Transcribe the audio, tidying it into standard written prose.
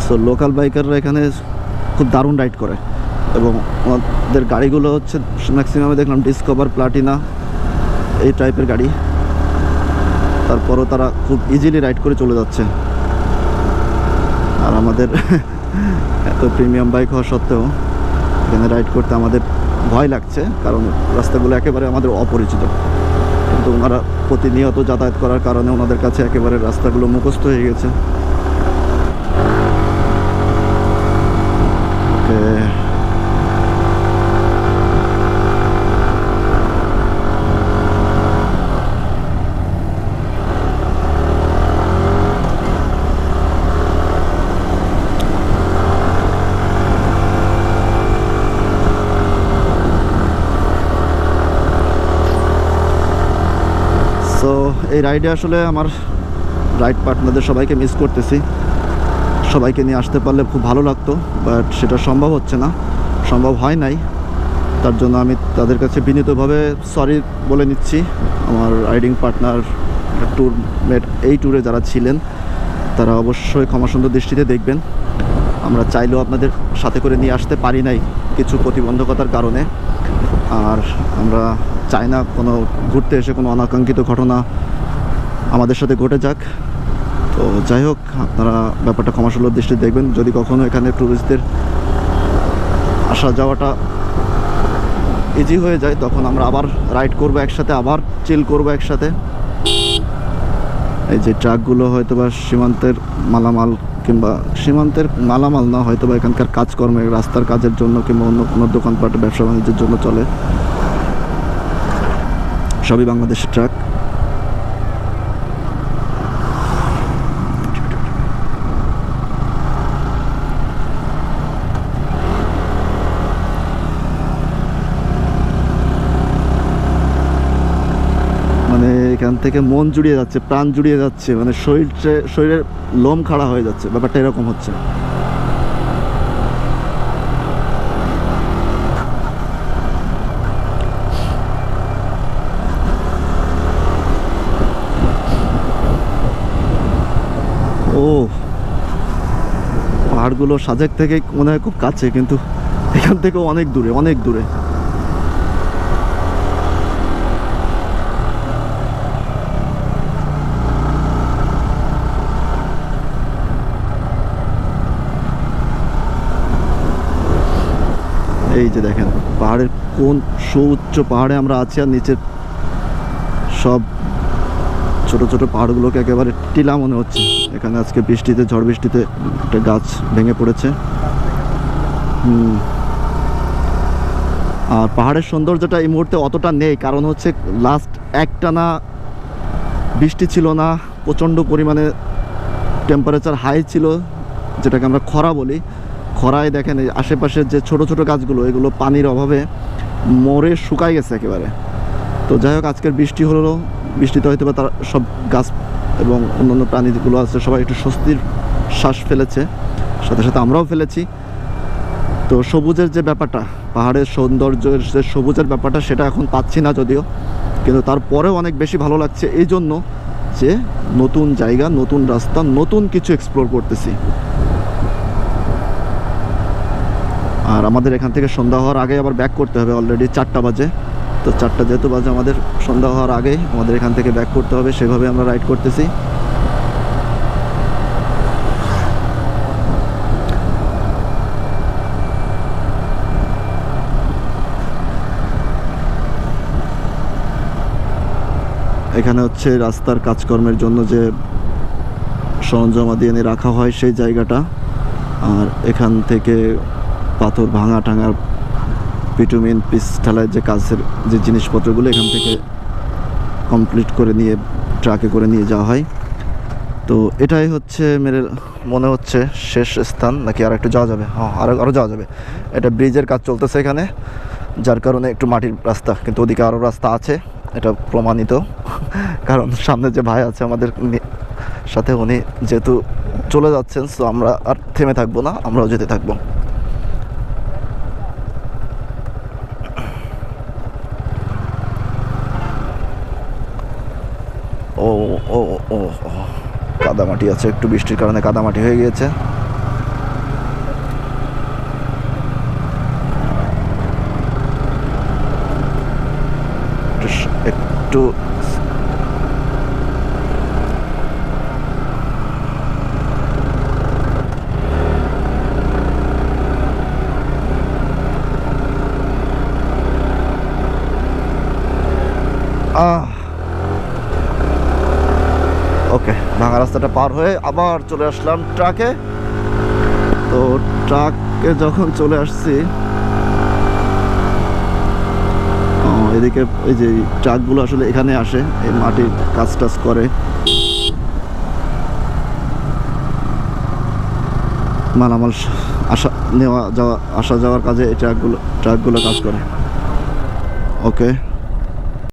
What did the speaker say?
So local বাইকাররা এখানে খুব দারুণ রাইড করে, এবং আমাদের গাড়িগুলো হচ্ছে ম্যাক্সিমামে দেখলাম ডিসকভার, প্লাটিনা এই টাইপের গাড়ি। তারপরও তারা খুব ইজিলি রাইড করে চলে যাচ্ছে। আর আমাদের এত প্রিমিয়াম বাইক হওয়া সত্ত্বেও এখানে রাইড করতে আমাদের ভয় লাগছে, কারণ রাস্তাগুলো একেবারে আমাদের অপরিচিত। কিন্তু ওনারা প্রতিনিয়ত যাতায়াত করার কারণে ওনাদের কাছে একেবারে রাস্তাগুলো মুখস্থ হয়ে গেছে। সো এই রাইডে আসলে আমার রাইড পার্টনারদের সবাইকে মিস করতেছি। সবাইকে নিয়ে আসতে পারলে খুব ভালো লাগতো, বাট সেটা সম্ভব হচ্ছে না, সম্ভব হয় নাই। তার জন্য আমি তাদের কাছে বিনীতভাবে সরি বলে নিচ্ছি। আমার রাইডিং পার্টনার, ট্যুরমেট এই ট্যুরে যারা ছিলেন তারা অবশ্যই ক্ষমাসুন্দর দৃষ্টিতে দেখবেন। আমরা চাইলেও আপনাদের সাথে করে নিয়ে আসতে পারি নাই কিছু প্রতিবন্ধকতার কারণে। আর আমরা চাই না কোনো ঘুরতে এসে কোনো অনাকাঙ্ক্ষিত ঘটনা আমাদের সাথে ঘটে যাক। তো যাই হোক, আপনারা ব্যাপারটা ক্ষমাসুন্দর দৃষ্টিতে দেখবেন। যদি কখনো এখানে ট্যুরিস্টদের আসা যাওয়াটা ইজি হয়ে যায়, তখন আমরা আবার রাইড করব একসাথে, আবার চিল করব একসাথে। এই যে ট্রাকগুলো হয়তো বা সীমান্তের মালামাল, কিংবা সীমান্তের মালামাল না, হয়তো বা এখানকার কাজকর্মে, রাস্তার কাজের জন্য কিংবা অন্য কোনো দোকানপাট, ব্যবসা বাণিজ্যের জন্য চলে। সবই বাংলাদেশের ট্রাক। মানে এখান থেকে মন জুড়িয়ে যাচ্ছে, প্রাণ জুড়িয়ে যাচ্ছে, মানে শরীরের লোম খাড়া হয়ে যাচ্ছে, ব্যাপারটা এরকম হচ্ছে। ও, পাহাড়গুলো সাজেক থেকে মনে হয় খুব কাছে, কিন্তু এখান থেকেও অনেক দূরে, অনেক দূরে। এই যে দেখেন পাহাড়ের কোন সুউচ্চ পাহাড়ে আমরা আছি, আর নিচের সব ছোট ছোট পাহাড়গুলোকে একেবারে টিলা মনে হচ্ছে। এখানে আজকে বৃষ্টিতে, ঝড় বৃষ্টিতে একটা গাছ ভেঙে পড়েছে। আর পাহাড়ের সৌন্দর্যটা এই মুহূর্তে অতটা নেই, কারণ হচ্ছে লাস্ট একটানা বৃষ্টি ছিল না, প্রচণ্ড পরিমাণে টেম্পারেচার হাই ছিল, যেটাকে আমরা খরা বলি। খরায় দেখেন এই আশেপাশের যে ছোট ছোট গাছগুলো, এগুলো পানির অভাবে মরে শুকায় গেছে একেবারে। তো যাই হোক, আজকের বৃষ্টি হলো, বৃষ্টিতে হয়তো বা তার সব গাছ এবং অন্যান্য প্রাণীগুলো আছে সবাই একটু স্বস্তির শ্বাস ফেলেছে, সাথে সাথে আমরাও ফেলেছি। তো সবুজের যে ব্যাপারটা, পাহাড়ের সৌন্দর্যের যে সবুজের ব্যাপারটা, সেটা এখন পাচ্ছি না যদিও, কিন্তু তারপরেও অনেক বেশি ভালো লাগছে এই জন্য যে নতুন জায়গা, নতুন রাস্তা, নতুন কিছু এক্সপ্লোর করতেছি। আর আমাদের এখান থেকে সন্ধ্যা হওয়ার আগে আবার ব্যাক করতে হবে, অলরেডি 4টা বাজে। তো 4টা যেহেতু বাজে, আমাদের সন্ধ্যা হওয়ার আগেই আমাদের এখান থেকে ব্যাক করতে হবে, সেভাবে আমরা রাইড করতেছি। এখানে হচ্ছে রাস্তার কাজকর্মের জন্য যে সরঞ্জামাদি এনে রাখা হয় সেই জায়গাটা। আর এখান থেকে পাথর ভাঙা টাঙার, বিটুমিন পিচ ঢালাইয়ের যে কাজের যে জিনিসপত্রগুলো এখান থেকে কমপ্লিট করে নিয়ে ট্রাকে করে নিয়ে যাওয়া হয়। তো এটাই হচ্ছে মেরে মনে হচ্ছে শেষ স্থান, নাকি আর একটু যাওয়া যাবে? হ্যাঁ, আরও যাওয়া যাবে। এটা ব্রিজের কাজ চলতেছে এখানে, যার কারণে একটু মাটির রাস্তা, কিন্তু ওদিকে আরও রাস্তা আছে, এটা প্রমাণিত। কারণ সামনে যে ভাই আছে আমাদের সাথে, উনি যেহেতু চলে যাচ্ছেন, সো আমরা আর থেমে থাকবো না, আমরাও যেতে থাকবো। ও ও ও কাদামাটি আছে, একটু বৃষ্টির কারণে কাদামাটি হয়ে গিয়েছে। একটু ওকে, ভাঙা রাস্তাটা পার হয়ে আবার চলে আসলাম ট্রাকে। তো ট্রাকে যখন চলে আসছি, এদিকে এই যে ট্রাকগুলো আসলে এখানে আসে, এই মাটির কাজ টাজ করে, মালামাল আসা নেওয়া যাওয়া আসা যাওয়ার কাজে এই ট্রাকগুলো কাজ করে। ওকে।